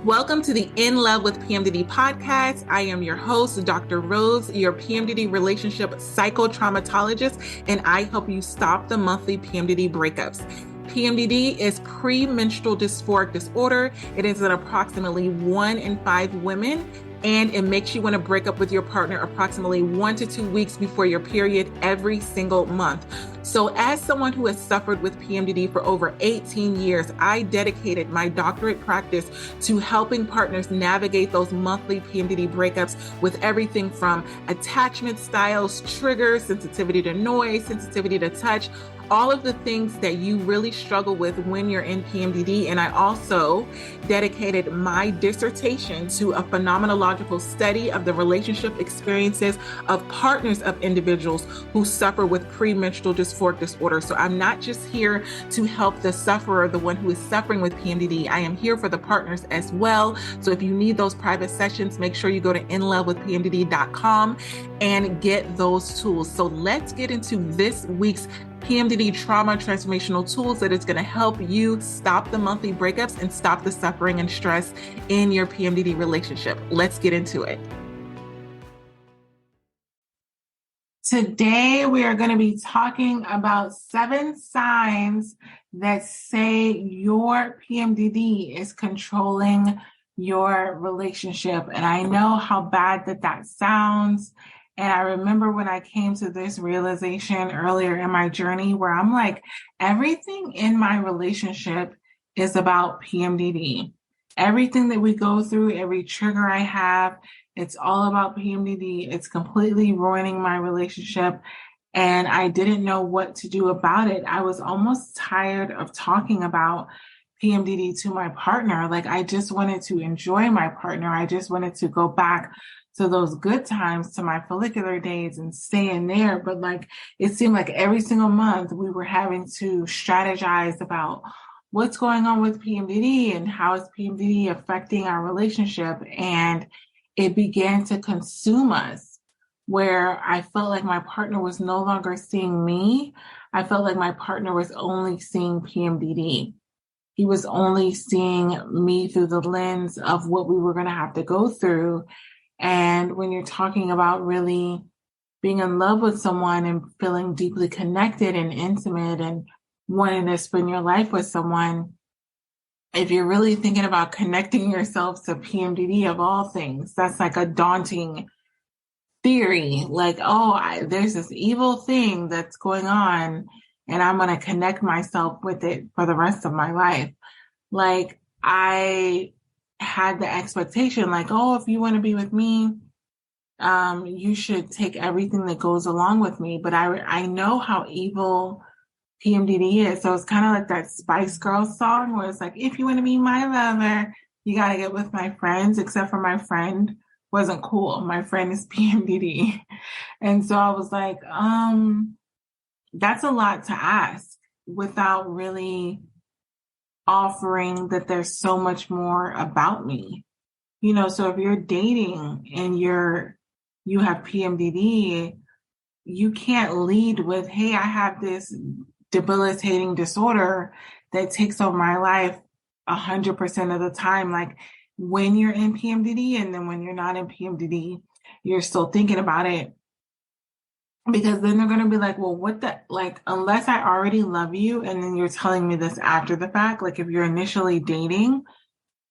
Welcome to the In Love with PMDD podcast. I am your host, Dr. Rose, your PMDD relationship psychotraumatologist, and I help you stop the monthly PMDD breakups. PMDD is premenstrual dysphoric disorder. It is in approximately 1 in 5 women, and it makes you want to break up with your partner approximately 1 to 2 weeks before your period every single month. So as someone who has suffered with PMDD for over 18 years, I dedicated my doctorate practice to helping partners navigate those monthly PMDD breakups with everything from attachment styles, triggers, sensitivity to noise, sensitivity to touch, all of the things that you really struggle with when you're in PMDD. And I also dedicated my dissertation to a phenomenological study of the relationship experiences of partners of individuals who suffer with premenstrual dysphoric disorder. So I'm not just here to help the sufferer, the one who is suffering with PMDD. I am here for the partners as well. So if you need those private sessions, make sure you go to inlovewithpmdd.com and get those tools. So let's get into this week's PMDD trauma transformational tools that is going to help you stop the monthly breakups and stop the suffering and stress in your PMDD relationship. Let's get into it. Today, we are going to be talking about 7 signs that say your PMDD is controlling your relationship. And I know how bad that sounds. And I remember when I came to this realization earlier in my journey where I'm like, everything in my relationship is about PMDD. Everything that we go through, every trigger I have, it's all about PMDD. It's completely ruining my relationship. And I didn't know what to do about it. I was almost tired of talking about PMDD to my partner. Like, I just wanted to enjoy my partner. I just wanted to go back to those good times, to my follicular days and stay in there. But like, it seemed like every single month we were having to strategize about what's going on with PMDD and how is PMDD affecting our relationship. And it began to consume us, where I felt like my partner was no longer seeing me. I felt like my partner was only seeing PMDD. He was only seeing me through the lens of what we were going to have to go through. And when you're talking about really being in love with someone and feeling deeply connected and intimate and wanting to spend your life with someone, if you're really thinking about connecting yourself to PMDD of all things, that's like a daunting theory. Like, there's this evil thing that's going on and I'm going to connect myself with it for the rest of my life. Like, I had the expectation, like, if you want to be with me, you should take everything that goes along with me. But I know how evil PMDD is. So it's kind of like that Spice Girls song where it's like, if you want to be my lover, you got to get with my friends, except for my friend wasn't cool. My friend is PMDD. And so I was like, that's a lot to ask without really offering that there's so much more about me. So if you're dating and you have PMDD, you can't lead with, hey, I have this debilitating disorder that takes over my life 100% of the time. Like, when you're in PMDD and then when you're not in PMDD, you're still thinking about it. Because then they're going to be like, well, unless I already love you and then you're telling me this after the fact, like if you're initially dating,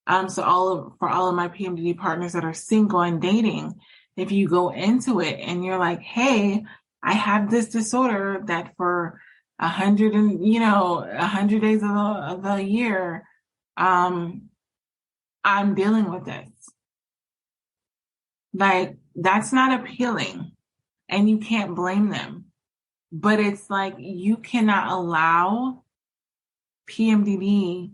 for all of my PMDD partners that are single and dating, if you go into it and you're like, hey, I have this disorder that for 100 days of the year, I'm dealing with this. Like, that's not appealing. And you can't blame them. But it's like, you cannot allow PMDD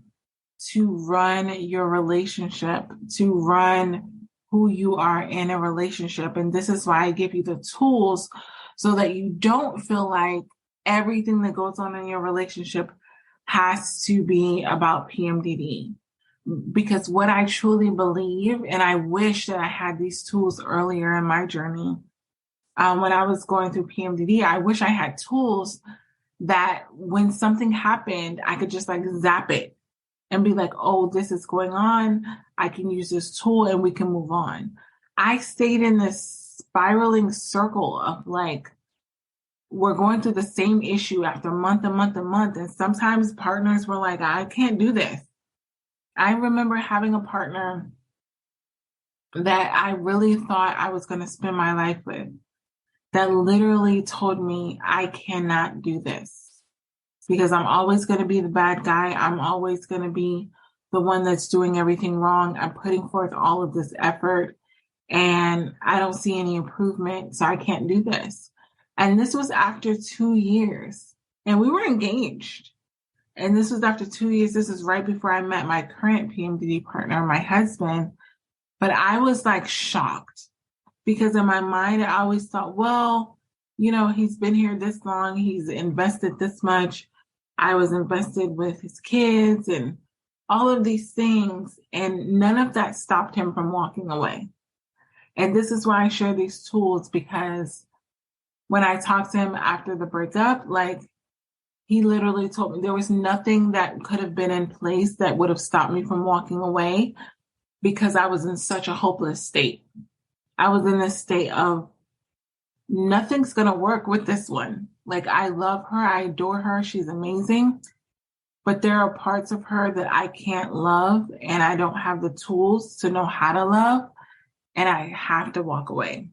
to run your relationship, to run who you are in a relationship. And this is why I give you the tools so that you don't feel like everything that goes on in your relationship has to be about PMDD. Because what I truly believe, and I wish that I had these tools earlier in my journey, when I was going through PMDD, I wish I had tools that when something happened, I could just like zap it and be like, oh, this is going on. I can use this tool and we can move on. I stayed in this spiraling circle of like, we're going through the same issue after month and month and month. And sometimes partners were like, I can't do this. I remember having a partner that I really thought I was going to spend my life with that literally told me, I cannot do this because I'm always going to be the bad guy. I'm always going to be the one that's doing everything wrong. I'm putting forth all of this effort and I don't see any improvement. So I can't do this. And this was after 2 years and we were engaged. And this was after 2 years. This is right before I met my current PMDD partner, my husband. But I was like shocked because in my mind, I always thought, well, you know, he's been here this long. He's invested this much. I was invested with his kids and all of these things. And none of that stopped him from walking away. And this is why I share these tools, because when I talked to him after the breakup, like he literally told me there was nothing that could have been in place that would have stopped me from walking away because I was in such a hopeless state. I was in this state of nothing's going to work with this one. Like I love her. I adore her. She's amazing. But there are parts of her that I can't love and I don't have the tools to know how to love. And I have to walk away.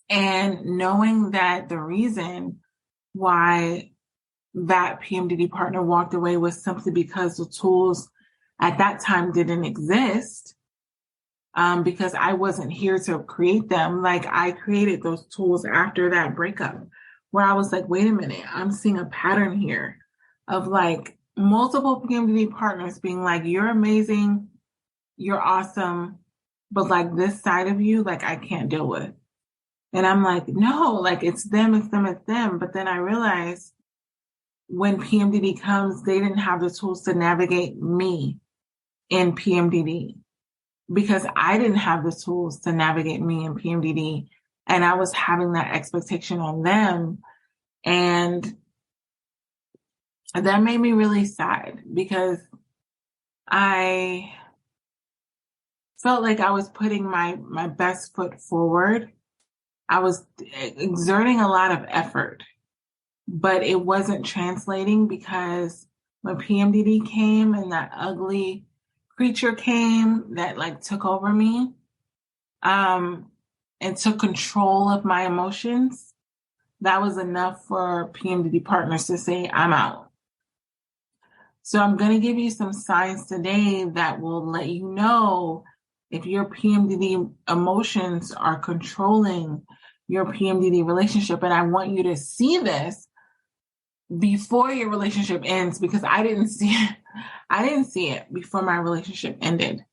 And knowing that the reason why that PMDD partner walked away was simply because the tools at that time didn't exist, because I wasn't here to create them. Like I created those tools after that breakup where I was like, wait a minute, I'm seeing a pattern here of like multiple PMDD partners being like, you're amazing, you're awesome, but like this side of you, like I can't deal with. And I'm like, no, like it's them, it's them, it's them. But then I realized when PMDD comes, they didn't have the tools to navigate me in PMDD because I didn't have the tools to navigate me in PMDD. And I was having that expectation on them. And that made me really sad because I felt like I was putting my best foot forward. I was exerting a lot of effort, but it wasn't translating because when PMDD came and that ugly creature came that like took over me, and took control of my emotions, that was enough for PMDD partners to say, I'm out. So I'm going to give you some signs today that will let you know if your PMDD emotions are controlling your PMDD relationship. And I want you to see this before your relationship ends because I didn't see it. I didn't see it before my relationship ended.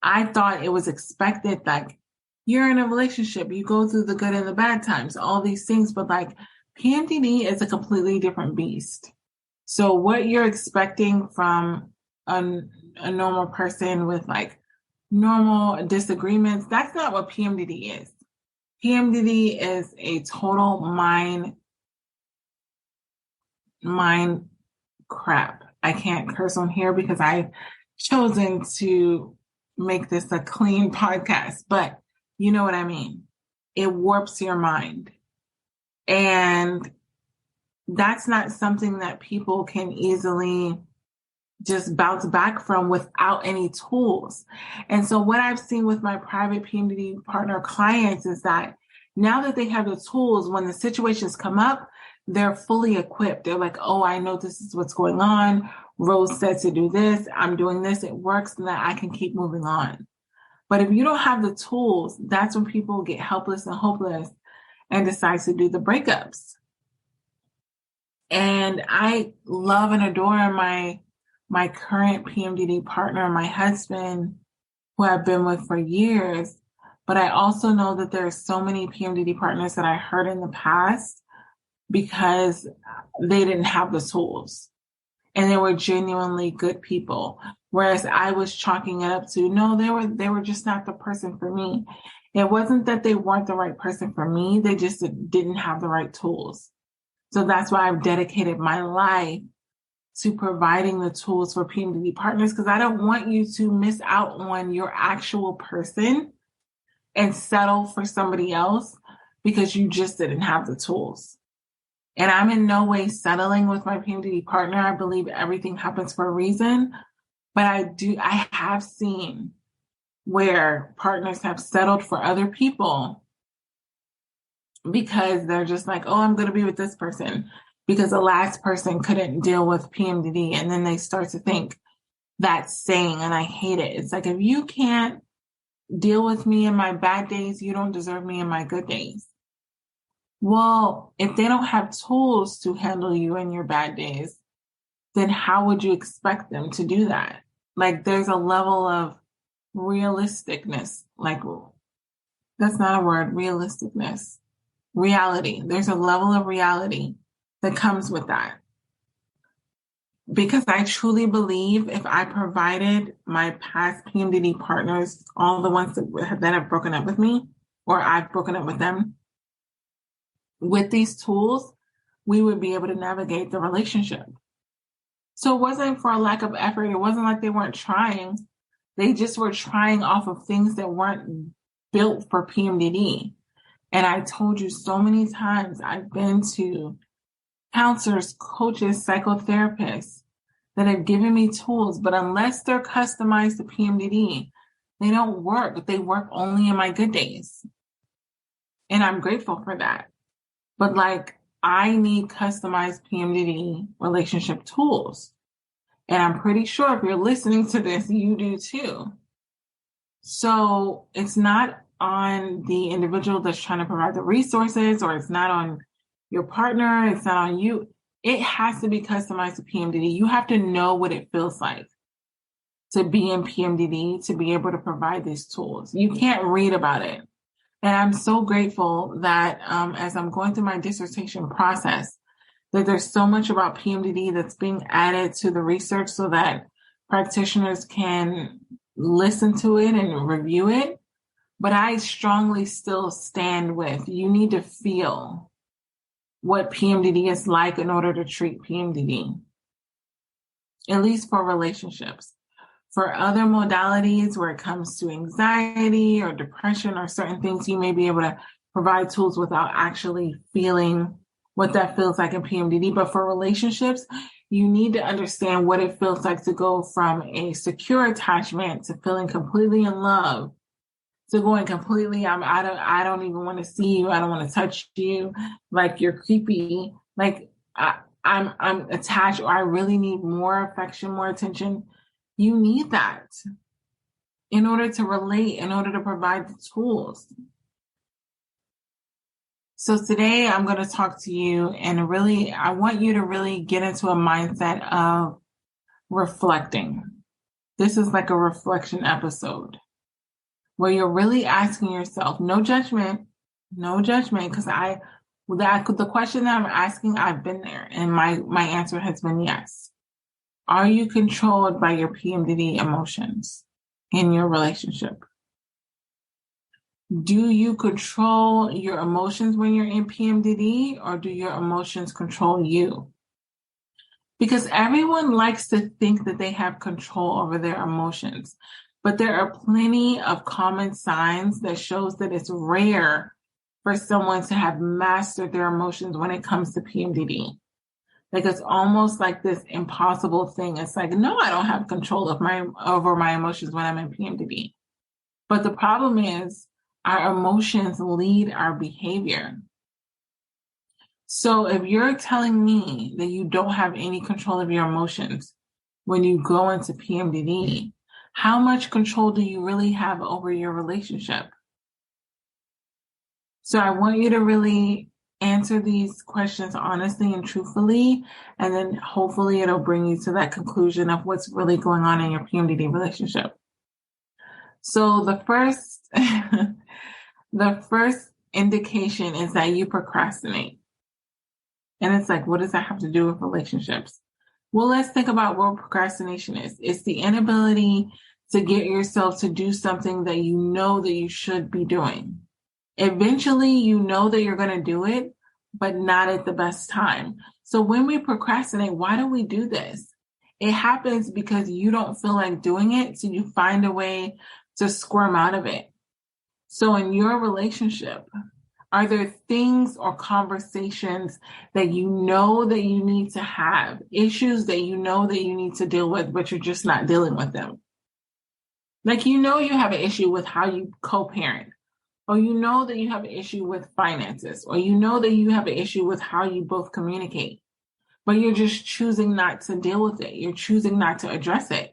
I thought it was expected, like you're in a relationship, you go through the good and the bad times, all these things, but like PMDD is a completely different beast. So what you're expecting from a normal person with like normal disagreements, that's not what PMDD is. PMDD is a total mind crap. I can't curse on here because I've chosen to make this a clean podcast, but you know what I mean. It warps your mind. And that's not something that people can easily just bounce back from without any tools. And so what I've seen with my private PMDD partner clients is that now that they have the tools, when the situations come up, they're fully equipped. They're like, oh, I know this is what's going on. Rose said to do this. I'm doing this. It works, and that I can keep moving on. But if you don't have the tools, that's when people get helpless and hopeless and decide to do the breakups. And I love and adore my current PMDD partner, my husband, who I've been with for years. But I also know that there are so many PMDD partners that I hurt in the past because they didn't have the tools and they were genuinely good people. Whereas I was chalking it up to, no, they were just not the person for me. It wasn't that they weren't the right person for me. They just didn't have the right tools. So that's why I've dedicated my life to providing the tools for PMDD partners, because I don't want you to miss out on your actual person and settle for somebody else because you just didn't have the tools. And I'm in no way settling with my PMDD partner. I believe everything happens for a reason. But I have seen where partners have settled for other people because they're just like, oh, I'm going to be with this person because the last person couldn't deal with PMDD. And then they start to think that saying, and I hate it. It's like, if you can't deal with me in my bad days, you don't deserve me in my good days. Well, if they don't have tools to handle you in your bad days, then how would you expect them to do that? Like, there's a level of realisticness. Like, that's not a word, realisticness. Reality. There's a level of reality that comes with that. Because I truly believe if I provided my past PMDD partners, all the ones that have broken up with me, or I've broken up with them, with these tools, we would be able to navigate the relationship. So it wasn't for a lack of effort. It wasn't like they weren't trying. They just were trying off of things that weren't built for PMDD. And I told you so many times, I've been to counselors, coaches, psychotherapists that have given me tools, but unless they're customized to PMDD, they don't work. They work only in my good days. And I'm grateful for that. But like, I need customized PMDD relationship tools. And I'm pretty sure if you're listening to this, you do too. So it's not on the individual that's trying to provide the resources, or it's not on your partner. It's not on you. It has to be customized to PMDD. You have to know what it feels like to be in PMDD, to be able to provide these tools. You can't read about it. And I'm so grateful that as I'm going through my dissertation process, that there's so much about PMDD that's being added to the research so that practitioners can listen to it and review it. But I strongly still stand with, you need to feel what PMDD is like in order to treat PMDD, at least for relationships. For other modalities, where it comes to anxiety or depression or certain things, you may be able to provide tools without actually feeling what that feels like in PMDD. But for relationships, you need to understand what it feels like to go from a secure attachment to feeling completely in love, to going completely, I don't even want to see you. I don't want to touch you. Like, you're creepy. Like, I'm attached, or I really need more affection, more attention. You need that in order to relate, in order to provide the tools. So today I'm going to talk to you, and really, I want you to really get into a mindset of reflecting. This is like a reflection episode where you're really asking yourself, no judgment, because the question that I'm asking, I've been there, and my answer has been yes. Are you controlled by your PMDD emotions in your relationship? Do you control your emotions when you're in PMDD, or do your emotions control you? Because everyone likes to think that they have control over their emotions, but there are plenty of common signs that shows that it's rare for someone to have mastered their emotions when it comes to PMDD. Like, it's almost like this impossible thing. It's like, no, I don't have control over my emotions when I'm in PMDD. But the problem is, our emotions lead our behavior. So if you're telling me that you don't have any control of your emotions when you go into PMDD, how much control do you really have over your relationship? So I want you to really answer these questions honestly and truthfully, and then hopefully it'll bring you to that conclusion of what's really going on in your PMDD relationship. So the first indication is that you procrastinate. And it's like, what does that have to do with relationships? Well, let's think about what procrastination is. It's the inability to get yourself to do something that you know that you should be doing. Eventually, you know that you're going to do it, but not at the best time. So when we procrastinate, why do we do this? It happens because you don't feel like doing it, so you find a way to squirm out of it. So in your relationship, are there things or conversations that you know that you need to have, issues that you know that you need to deal with, but you're just not dealing with them? Like, you know, you have an issue with how you co-parent, or you know that you have an issue with finances, or you know that you have an issue with how you both communicate, but you're just choosing not to deal with it. You're choosing not to address it.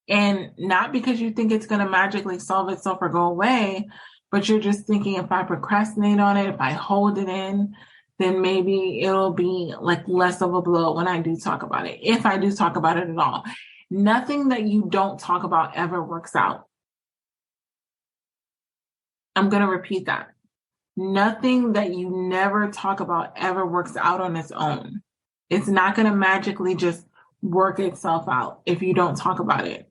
And not because you think it's going to magically solve itself or go away, but you're just thinking, if I procrastinate on it, if I hold it in, then maybe it'll be like less of a blow when I do talk about it, if I do talk about it at all. Nothing that you don't talk about ever works out. I'm going to repeat that. Nothing that you never talk about ever works out on its own. It's not going to magically just work itself out if you don't talk about it.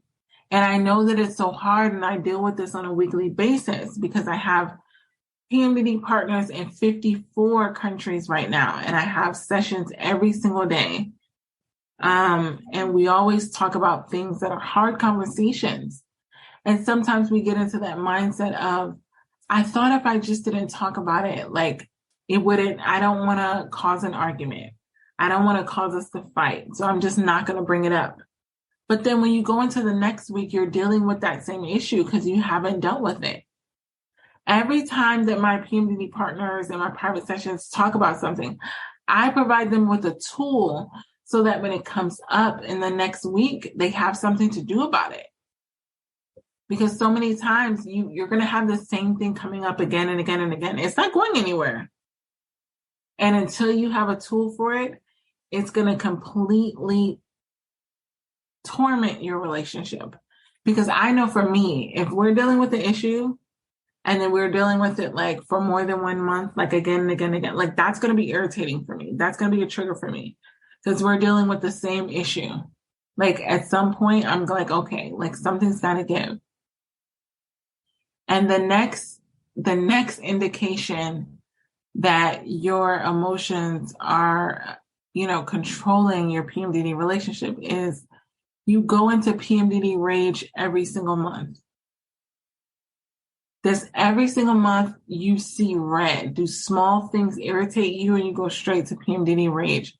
And I know that it's so hard, and I deal with this on a weekly basis because I have PMDD partners in 54 countries right now, and I have sessions every single day. And we always talk about things that are hard conversations. And sometimes we get into that mindset of, I thought if I just didn't talk about it, like it wouldn't, I don't want to cause an argument. I don't want to cause us to fight. So I'm just not going to bring it up. But then when you go into the next week, you're dealing with that same issue because you haven't dealt with it. Every time that my PMDD partners and my private sessions talk about something, I provide them with a tool so that when it comes up in the next week, they have something to do about it. Because so many times you're going to have the same thing coming up again and again and again. It's not going anywhere. And until you have a tool for it, it's going to completely torment your relationship. Because I know for me, if we're dealing with the issue and then we're dealing with it like for more than 1 month, like again and again and again, like that's going to be irritating for me. That's going to be a trigger for me because we're dealing with the same issue. Like at some point, I'm like, okay, like something's got to give. And the next indication that your emotions are, controlling your PMDD relationship is you go into PMDD rage every single month. Every single month you see red. Do small things irritate you and you go straight to PMDD rage?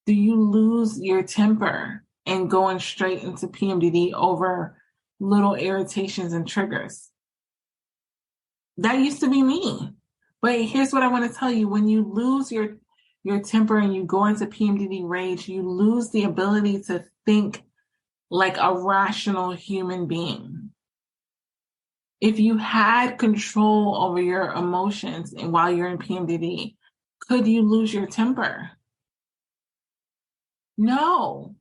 Do you lose your temper and going straight into PMDD over little irritations and triggers? That used to be me. But here's what I want to tell you. When you lose your temper and you go into PMDD rage, you lose the ability to think like a rational human being. If you had control over your emotions and while you're in PMDD, could you lose your temper? No.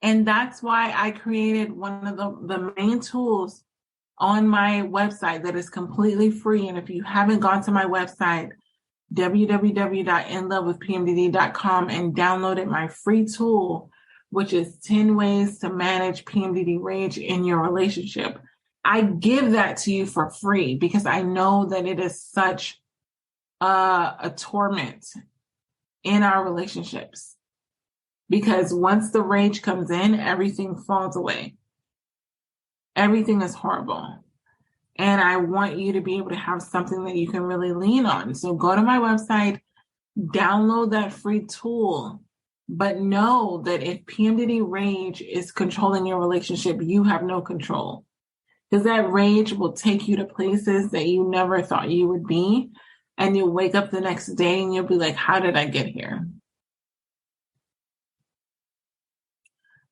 And that's why I created one of the main tools on my website that is completely free. And if you haven't gone to my website, www.inlovewithpmdd.com, and downloaded my free tool, which is 10 ways to manage PMDD rage in your relationship. I give that to you for free because I know that it is such a torment in our relationships. Because once the rage comes in, everything falls away. Everything is horrible. And I want you to be able to have something that you can really lean on. So go to my website, download that free tool, but know that if PMDD rage is controlling your relationship, you have no control. Because that rage will take you to places that you never thought you would be. And you'll wake up the next day and you'll be like, how did I get here?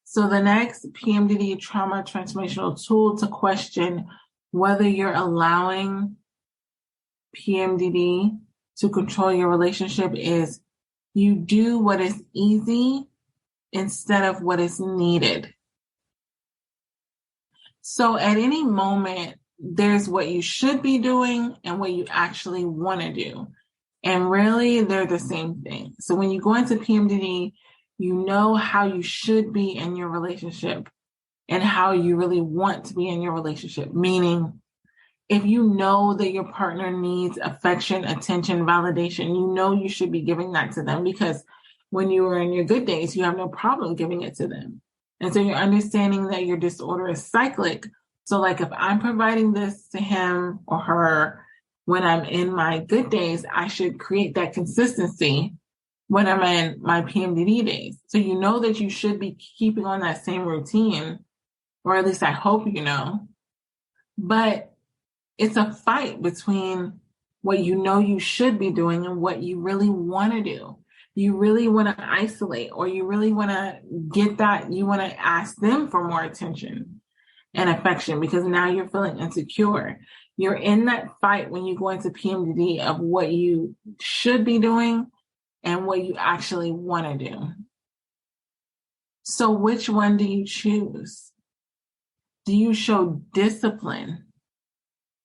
So the next PMDD trauma transformational tool to question whether you're allowing PMDD to control your relationship is you do what is easy instead of what is needed. So at any moment, there's what you should be doing and what you actually want to do. And really, they're the same thing. So when you go into PMDD, you know how you should be in your relationship and how you really want to be in your relationship. Meaning, if you know that your partner needs affection, attention, validation, you know you should be giving that to them because when you were in your good days, you have no problem giving it to them. And so you're understanding that your disorder is cyclic. So like if I'm providing this to him or her when I'm in my good days, I should create that consistency when I'm in my PMDD days. So you know that you should be keeping on that same routine, or at least I hope you know. But it's a fight between what you know you should be doing and what you really want to do. You really want to isolate, or you really want to get that, you want to ask them for more attention and affection because now you're feeling insecure. You're in that fight when you go into PMDD of what you should be doing and what you actually want to do. So which one do you choose? Do you show discipline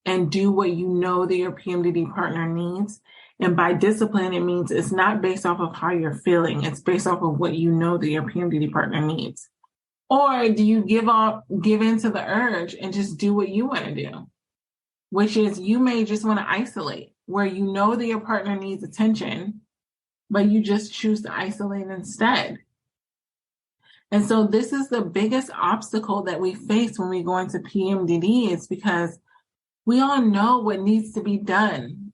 and do what you know that your PMDD partner needs? And by discipline, it means it's not based off of how you're feeling. It's based off of what you know that your PMDD partner needs. Or do you give in to the urge and just do what you want to do? Which is you may just want to isolate where you know that your partner needs attention, but you just choose to isolate instead. And so this is the biggest obstacle that we face when we go into PMDD. It's because we all know what needs to be done,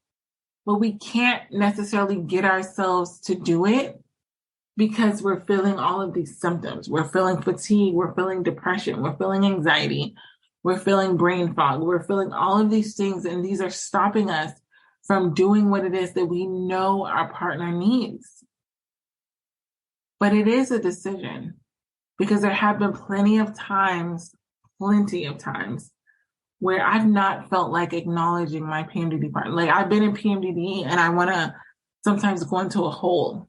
but we can't necessarily get ourselves to do it because we're feeling all of these symptoms. We're feeling fatigue, we're feeling depression, we're feeling anxiety, we're feeling brain fog, we're feeling all of these things, and these are stopping us from doing what it is that we know our partner needs. But it is a decision because there have been plenty of times where I've not felt like acknowledging my PMDD partner. Like I've been in PMDD and I want to sometimes go into a hole.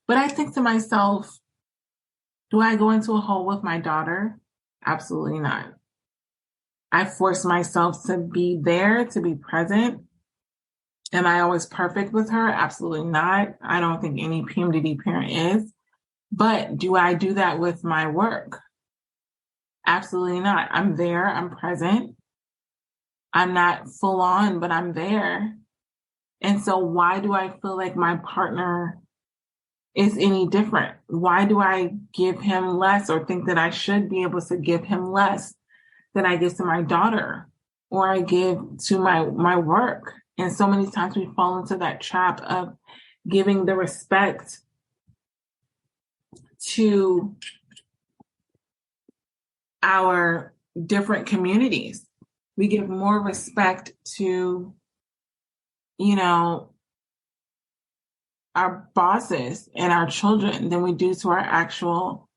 But I think to myself, do I go into a hole with my daughter? Absolutely not. I force myself to be there, to be present. Am I always perfect with her? Absolutely not. I don't think any PMDD parent is. But do I do that with my work? Absolutely not. I'm there. I'm present. I'm not full on, but I'm there. And so why do I feel like my partner is any different? Why do I give him less or think that I should be able to give him less than I give to my daughter or I give to my work? And so many times we fall into that trap of giving the respect to our different communities. We give more respect to, our bosses and our children than we do to our actual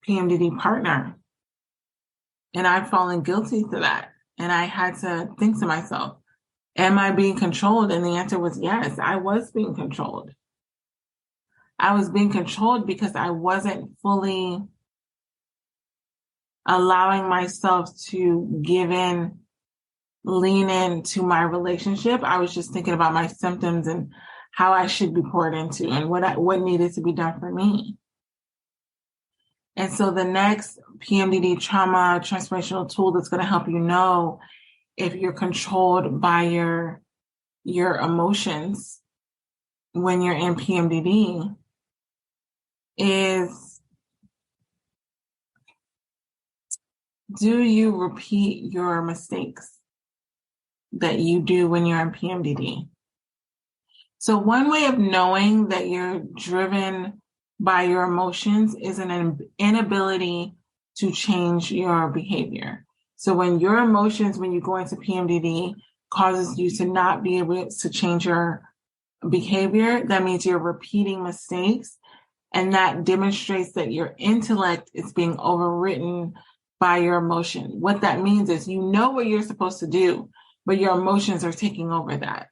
PMDD partner. And I've fallen guilty to that. And I had to think to myself, am I being controlled? And the answer was yes, I was being controlled. I was being controlled because I wasn't fully allowing myself to lean into my relationship. I was just thinking about my symptoms and how I should be poured into and what needed to be done for me. And so the next PMDD trauma transformational tool that's going to help you know if you're controlled by your emotions when you're in PMDD is, do you repeat your mistakes that you do when you're in PMDD? So one way of knowing that you're driven by your emotions is an inability to change your behavior. So when your emotions, when you go into PMDD, causes you to not be able to change your behavior, that means you're repeating mistakes. And that demonstrates that your intellect is being overwritten by your emotion. What that means is you know what you're supposed to do, but your emotions are taking over that.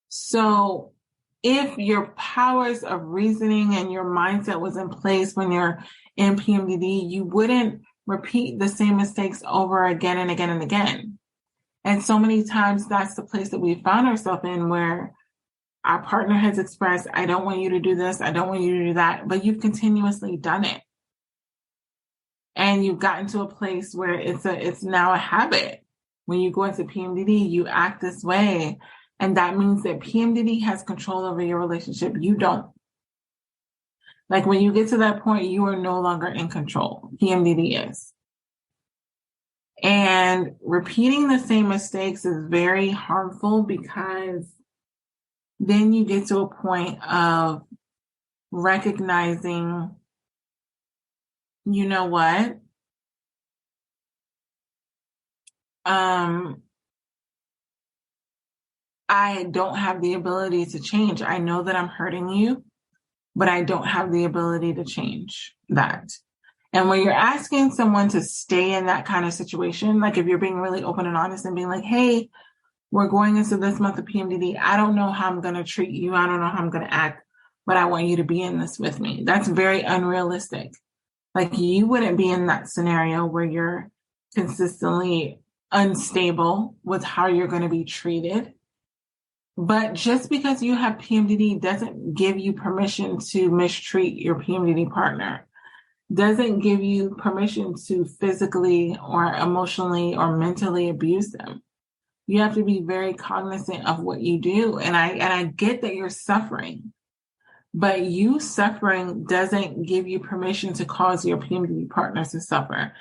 So if your powers of reasoning and your mindset was in place when you're in PMDD, you wouldn't repeat the same mistakes over again and again and again. And so many times that's the place that we found ourselves in where our partner has expressed, I don't want you to do this, I don't want you to do that, but you've continuously done it. And you've gotten to a place where it's now a habit. When you go into PMDD, you act this way And that means that PMDD has control over your relationship. You don't. Like when you get to that point, you are no longer in control. PMDD is. And repeating the same mistakes is very harmful because then you get to a point of recognizing, you know what? I don't have the ability to change. I know that I'm hurting you, but I don't have the ability to change that. And when you're asking someone to stay in that kind of situation, like if you're being really open and honest and being like, hey, we're going into this month of PMDD. I don't know how I'm going to treat you. I don't know how I'm going to act, but I want you to be in this with me. That's very unrealistic. Like you wouldn't be in that scenario where you're consistently unstable with how you're going to be treated. But just because you have PMDD doesn't give you permission to mistreat your PMDD partner, doesn't give you permission to physically or emotionally or mentally abuse them. You have to be very cognizant of what you do. And I get that you're suffering, but you suffering doesn't give you permission to cause your PMDD partners to suffer.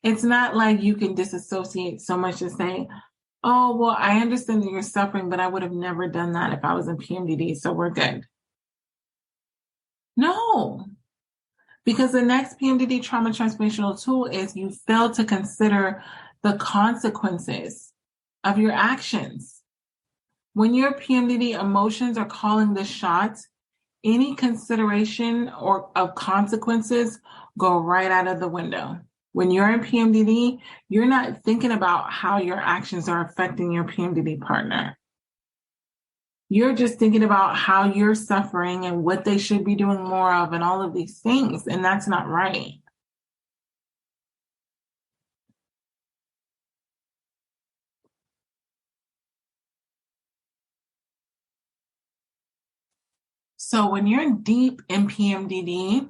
It's not like you can disassociate so much as saying, oh, well, I understand that you're suffering, but I would have never done that if I was in PMDD, so we're good. No, because the next PMDD trauma transformational tool is you fail to consider the consequences of your actions. When your PMDD emotions are calling the shots, any consideration or of consequences go right out of the window. When you're in PMDD, you're not thinking about how your actions are affecting your PMDD partner. You're just thinking about how you're suffering and what they should be doing more of and all of these things, and that's not right. So when you're deep in PMDD,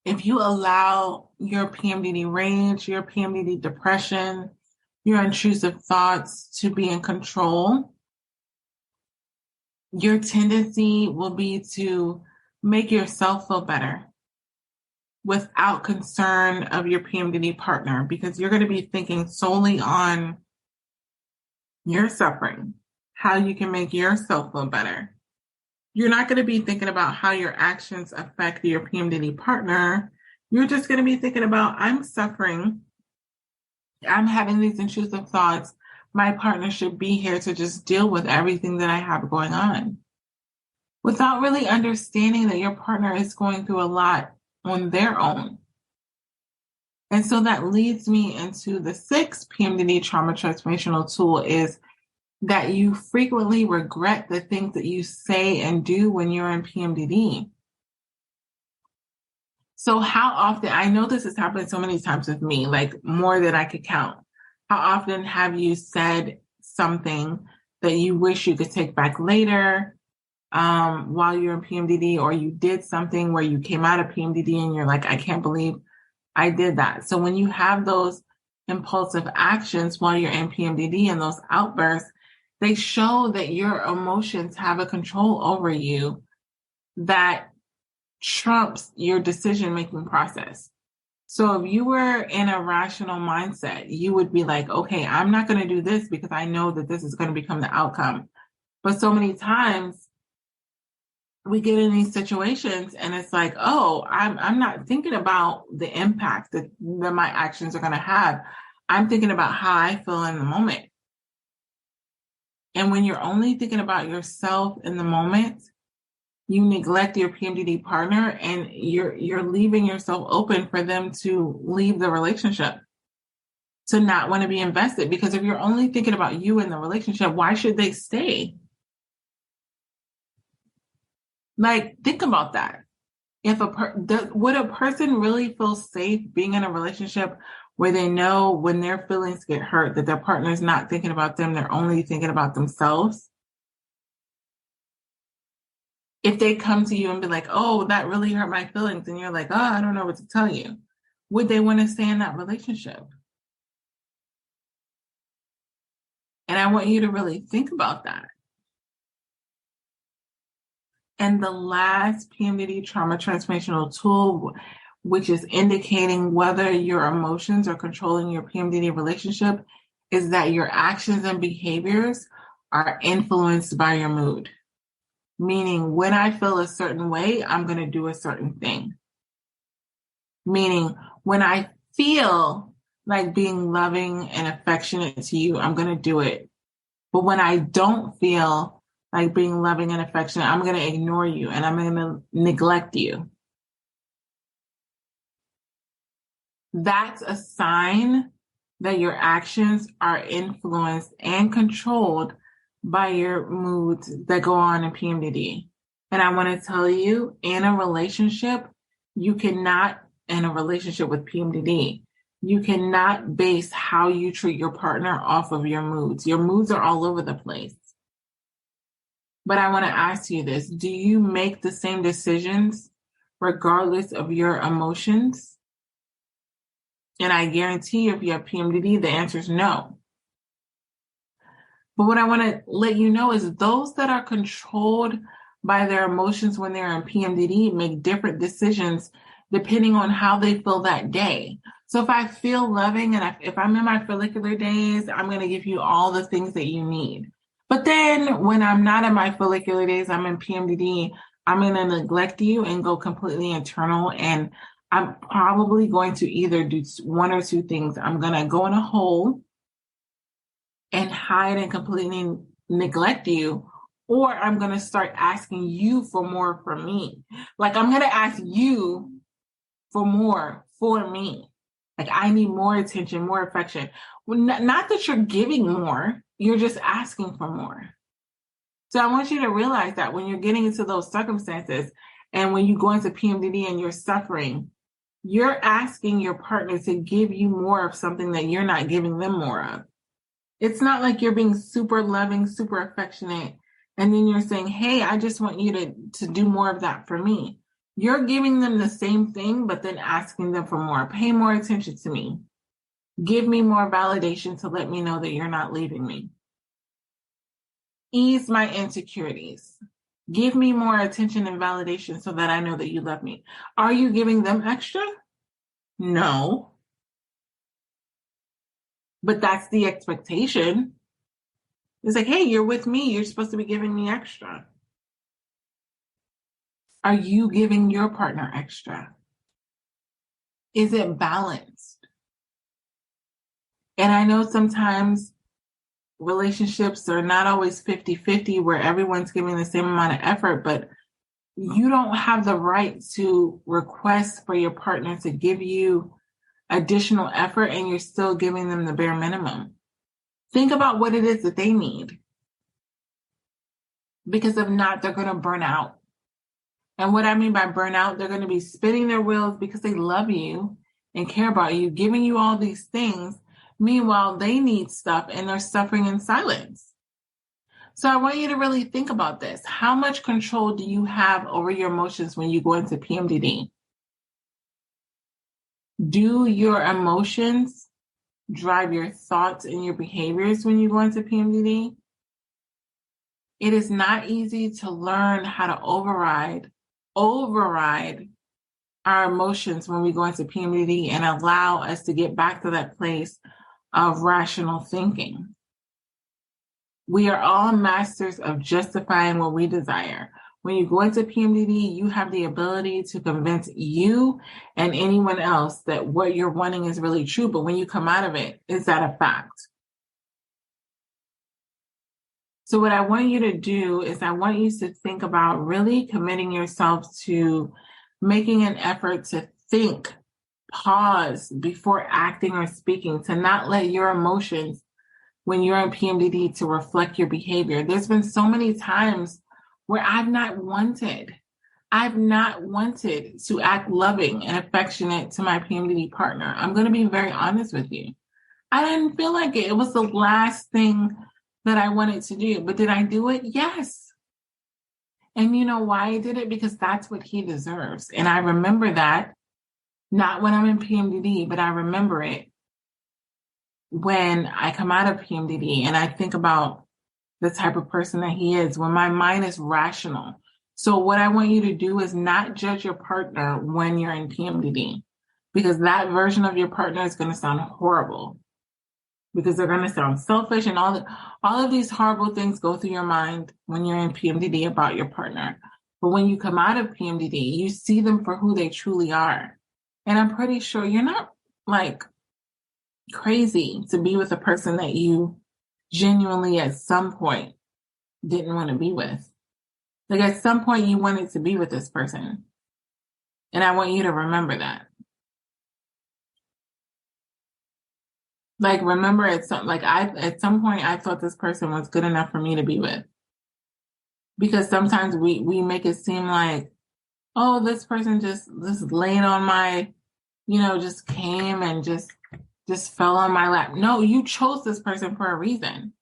if you allow your PMDD rage, your PMDD depression, your intrusive thoughts to be in control, your tendency will be to make yourself feel better without concern of your PMDD partner, because you're going to be thinking solely on your suffering, how you can make yourself feel better. You're not going to be thinking about how your actions affect your PMDD partner. You're just going to be thinking about, I'm suffering. I'm having these intrusive thoughts. My partner should be here to just deal with everything that I have going on, without really understanding that your partner is going through a lot on their own. And so that leads me into the sixth PMDD trauma transformational tool, is that you frequently regret the things that you say and do when you're in PMDD. So how often, I know this has happened so many times with me, like more than I could count. How often have you said something that you wish you could take back later while you're in PMDD, or you did something where you came out of PMDD and you're like, I can't believe I did that. So when you have those impulsive actions while you're in PMDD and those outbursts, they show that your emotions have a control over you that trumps your decision-making process. So if you were in a rational mindset, you would be like, okay, I'm not going to do this because I know that this is going to become the outcome. But so many times we get in these situations and it's like, oh, I'm not thinking about the impact that my actions are going to have. I'm thinking about how I feel in the moment. And when you're only thinking about yourself in the moment, you neglect your PMDD partner and you're leaving yourself open for them to leave the relationship, to not want to be invested. Because if you're only thinking about you in the relationship, why should they stay? Like, think about that. If would a person really feel safe being in a relationship where they know when their feelings get hurt that their partner's not thinking about them, they're only thinking about themselves? If they come to you and be like, oh, that really hurt my feelings, and you're like, oh, I don't know what to tell you, would they want to stay in that relationship? And I want you to really think about that. And the last PMDD trauma transformational tool, which is indicating whether your emotions are controlling your PMDD relationship, is that your actions and behaviors are influenced by your mood. Meaning, when I feel a certain way, I'm going to do a certain thing. Meaning, when I feel like being loving and affectionate to you, I'm going to do it. But when I don't feel like being loving and affectionate, I'm going to ignore you and I'm going to neglect you. That's a sign that your actions are influenced and controlled by your moods that go on in PMDD. And I want to tell you, in a relationship, you cannot, in a relationship with PMDD, you cannot base how you treat your partner off of your moods. Your moods are all over the place. But I want to ask you this. Do you make the same decisions regardless of your emotions? And I guarantee you, if you have PMDD, the answer is no. But what I want to let you know is those that are controlled by their emotions when they're in PMDD make different decisions depending on how they feel that day. So if I feel loving and if I'm in my follicular days, I'm going to give you all the things that you need. But then when I'm not in my follicular days, I'm in PMDD, I'm going to neglect you and go completely internal. And I'm probably going to either do one or two things. I'm going to go in a hole and hide and completely neglect you, or I'm going to start asking you for more from me. Like, I'm going to ask you for more for me. Like, I need more attention, more affection. Well, not that you're giving more, you're just asking for more. So I want you to realize that when you're getting into those circumstances and when you go into PMDD and you're suffering, you're asking your partner to give you more of something that you're not giving them more of. It's not like you're being super loving, super affectionate, and then you're saying, hey, I just want you to do more of that for me. You're giving them the same thing, but then asking them for more. Pay more attention to me. Give me more validation to let me know that you're not leaving me. Ease my insecurities. Give me more attention and validation so that I know that you love me. Are you giving them extra? No. But that's the expectation. It's like, hey, you're with me. You're supposed to be giving me extra. Are you giving your partner extra? Is it balanced? And I know sometimes relationships are not always 50-50 where everyone's giving the same amount of effort, but you don't have the right to request for your partner to give you additional effort and you're still giving them the bare minimum. Think about what it is that they need. Because if not, they're going to burn out. And what I mean by burnout, they're going to be spinning their wheels because they love you and care about you, giving you all these things. Meanwhile, they need stuff and they're suffering in silence. So I want you to really think about this. How much control do you have over your emotions when you go into PMDD? Do your emotions drive your thoughts and your behaviors when you go into PMDD? It is not easy to learn how to override our emotions when we go into PMDD and allow us to get back to that place of rational thinking. We are all masters of justifying what we desire. When you go into PMDD, you have the ability to convince you and anyone else that what you're wanting is really true. But when you come out of it, is that a fact? So what I want you to do is I want you to think about really committing yourself to making an effort to think, pause before acting or speaking, to not let your emotions when you're in PMDD to reflect your behavior. There's been so many times where I've not wanted to act loving and affectionate to my PMDD partner. I'm going to be very honest with you. I didn't feel like it. It was the last thing that I wanted to do. But did I do it? Yes. And you know why I did it? Because that's what he deserves. And I remember that, not when I'm in PMDD, but I remember it when I come out of PMDD and I think about the type of person that he is, when my mind is rational. So what I want you to do is not judge your partner when you're in PMDD, because that version of your partner is going to sound horrible, because they're going to sound selfish, and all of these horrible things go through your mind when you're in PMDD about your partner. But when you come out of PMDD, you see them for who they truly are. And I'm pretty sure you're not like crazy to be with a person that you genuinely at some point didn't want to be with. Like at some point you wanted to be with this person. And I want you to remember that. Like remember at some point I thought this person was good enough for me to be with. Because sometimes we make it seem like, oh, this person just laid on my, just came and just fell on my lap. No, you chose this person for a reason.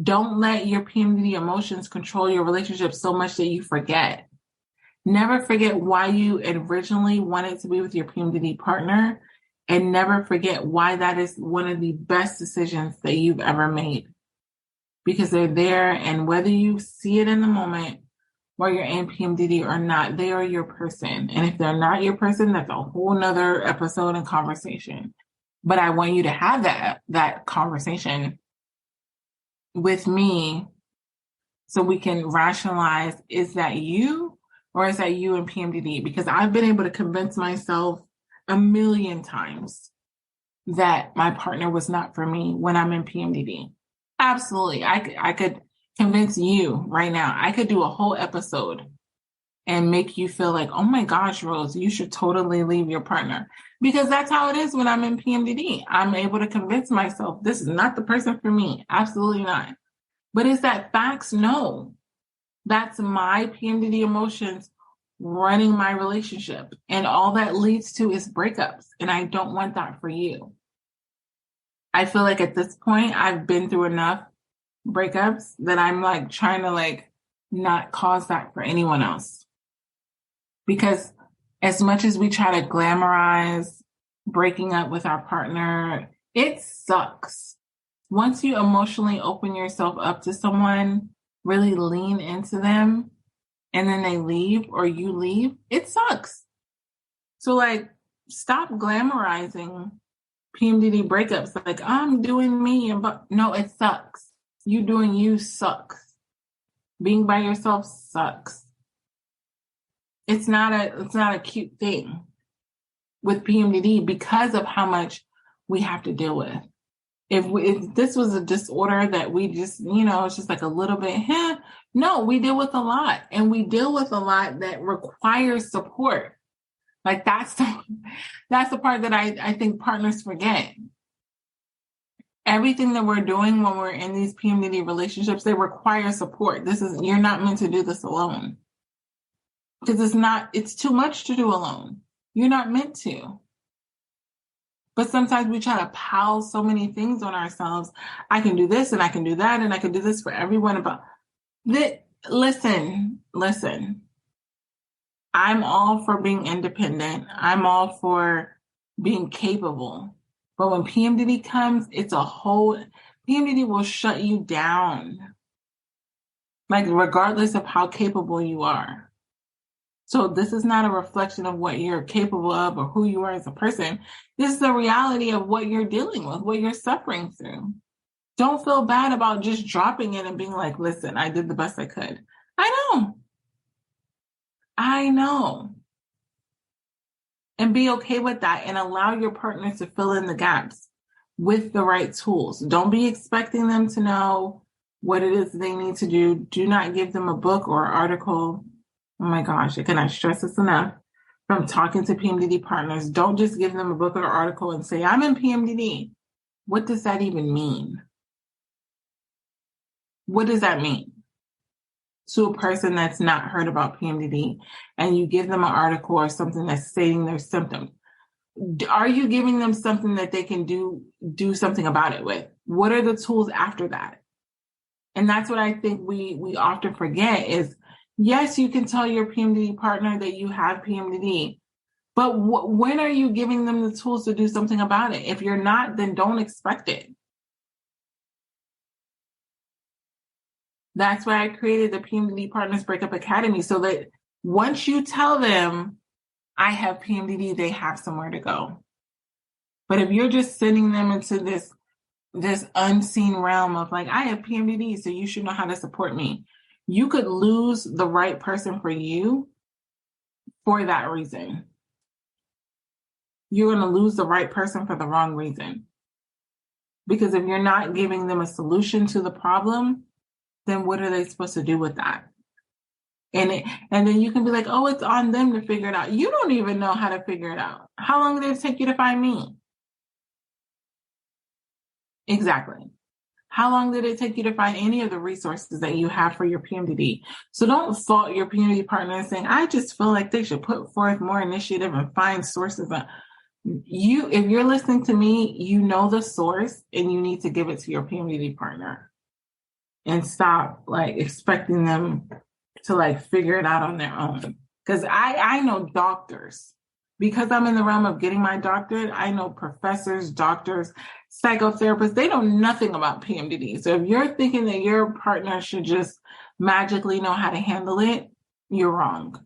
Don't let your PMDD emotions control your relationship so much that you forget. Never forget why you originally wanted to be with your PMDD partner, and never forget why that is one of the best decisions that you've ever made. Because they're there, and whether you see it in the moment while you're in PMDD or not, they are your person. And if they're not your person, that's a whole nother episode and conversation. But I want you to have that conversation with me so we can rationalize, is that you or is that you in PMDD? Because I've been able to convince myself a million times that my partner was not for me when I'm in PMDD. Absolutely. I could convince you right now. I could do a whole episode and make you feel like, oh my gosh, Rose, you should totally leave your partner. Because that's how it is when I'm in PMDD. I'm able to convince myself this is not the person for me. Absolutely not. But is that facts? No. That's my PMDD emotions running my relationship. And all that leads to is breakups. And I don't want that for you. I feel like at this point, I've been through enough breakups that I'm like trying to like not cause that for anyone else. Because as much as we try to glamorize breaking up with our partner, it sucks. Once you emotionally open yourself up to someone, really lean into them, and then they leave or you leave, it sucks. So like, stop glamorizing PMDD breakups. Like, I'm doing me, but no, it sucks. You doing you sucks. Being by yourself sucks. It's not a cute thing with PMDD because of how much we have to deal with. If this was a disorder that we just, it's just like a little bit, no, we deal with a lot. And we deal with a lot that requires support. Like that's the part that I think partners forget. Everything that we're doing when we're in these PMDD relationships, they require support. You're not meant to do this alone. Because it's too much to do alone. You're not meant to. But sometimes we try to pile so many things on ourselves. I can do this and I can do that and I can do this for everyone. Listen. I'm all for being independent. I'm all for being capable. But when PMDD comes, PMDD will shut you down. Like regardless of how capable you are. So this is not a reflection of what you're capable of or who you are as a person. This is the reality of what you're dealing with, what you're suffering through. Don't feel bad about just dropping it and being like, listen, I did the best I could. I know. And be okay with that and allow your partner to fill in the gaps with the right tools. Don't be expecting them to know what it is they need to do. Do not give them a book or article. Oh my gosh, I cannot stress this enough. From talking to PMDD partners, don't just give them a book or article and say, I'm in PMDD. What does that even mean? What does that mean to a person that's not heard about PMDD and you give them an article or something that's stating their symptoms? Are you giving them something that they can do something about it with? What are the tools after that? And that's what I think we often forget is, yes, you can tell your PMDD partner that you have PMDD, But when are you giving them the tools to do something about it? If you're not, then don't expect it. That's why I created the PMDD Partners Breakup Academy, so that once you tell them, I have PMDD, they have somewhere to go. But if you're just sending them into this unseen realm of like, I have PMDD, so you should know how to support me, you could lose the right person for you for that reason. You're going to lose the right person for the wrong reason. Because if you're not giving them a solution to the problem, then what are they supposed to do with that? And then you can be like, oh, it's on them to figure it out. You don't even know how to figure it out. How long did it take you to find me? Exactly. How long did it take you to find any of the resources that you have for your PMDD? So don't fault your PMDD partner and saying, I just feel like they should put forth more initiative and find sources. If you're listening to me, you know the source and you need to give it to your PMDD partner and stop like expecting them to like figure it out on their own. Because I know doctors, because I'm in the realm of getting my doctorate, I know professors, doctors, psychotherapists, they know nothing about PMDD. So if you're thinking that your partner should just magically know how to handle it, you're wrong.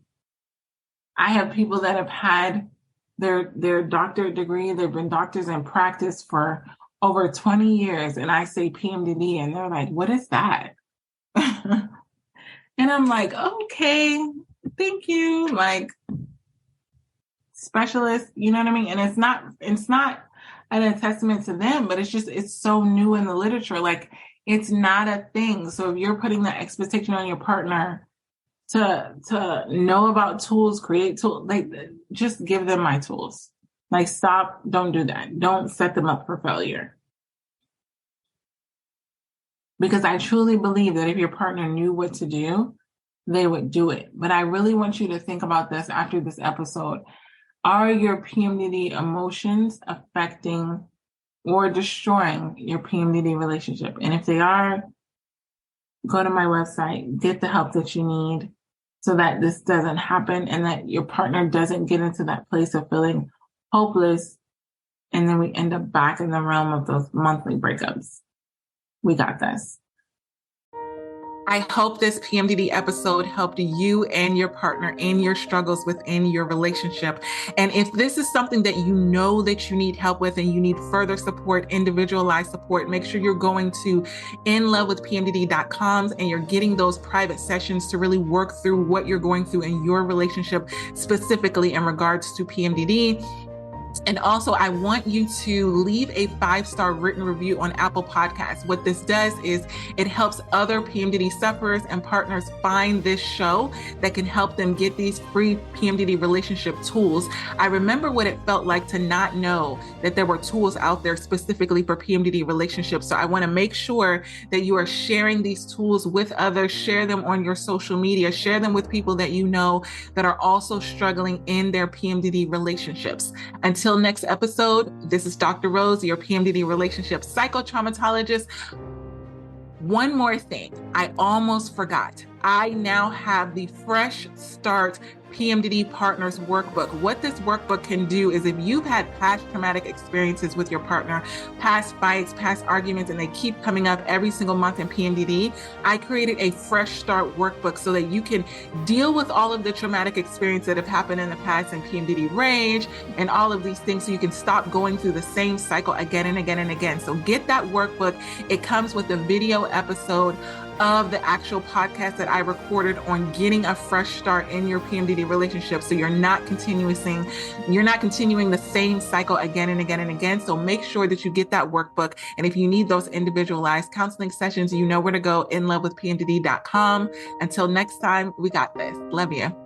I have people that have had their doctorate degree, they've been doctors in practice for over 20 years, and I say PMDD, and they're like, what is that? And I'm like, okay, thank you. Like, specialist, you know what I mean? And it's not an testament to them, but it's so new in the literature. Like, it's not a thing. So if you're putting the expectation on your partner to know about tools, create tools, like, just give them my tools. Like, stop, don't do that. Don't set them up for failure. Because I truly believe that if your partner knew what to do, they would do it. But I really want you to think about this after this episode. Are your PMDD emotions affecting or destroying your PMDD relationship? And if they are, go to my website, get the help that you need so that this doesn't happen and that your partner doesn't get into that place of feeling hopeless. And then we end up back in the realm of those monthly breakups. We got this. I hope this PMDD episode helped you and your partner in your struggles within your relationship. And if this is something that you know that you need help with and you need further support, individualized support, make sure you're going to inlovewithpmdd.com and you're getting those private sessions to really work through what you're going through in your relationship, specifically in regards to PMDD. And also, I want you to leave a 5-star written review on Apple Podcasts. What this does is it helps other PMDD sufferers and partners find this show that can help them get these free PMDD relationship tools. I remember what it felt like to not know that there were tools out there specifically for PMDD relationships. So I want to make sure that you are sharing these tools with others, share them on your social media, share them with people that you know that are also struggling in their PMDD relationships. Until next episode, this is Dr. Rose, your PMDD relationship psychotraumatologist. One more thing, I almost forgot. I now have the Fresh Start PMDD Partners workbook. What this workbook can do is if you've had past traumatic experiences with your partner, past fights, past arguments, and they keep coming up every single month in PMDD, I created a Fresh Start workbook so that you can deal with all of the traumatic experiences that have happened in the past in PMDD rage and all of these things so you can stop going through the same cycle again and again and again. So get that workbook. It comes with a video episode of the actual podcast that I recorded on getting a fresh start in your PMDD relationship. So you're not continuing the same cycle again and again and again. So make sure that you get that workbook. And if you need those individualized counseling sessions, you know where to go, inlovewithpmdd.com. Until next time, we got this. Love you.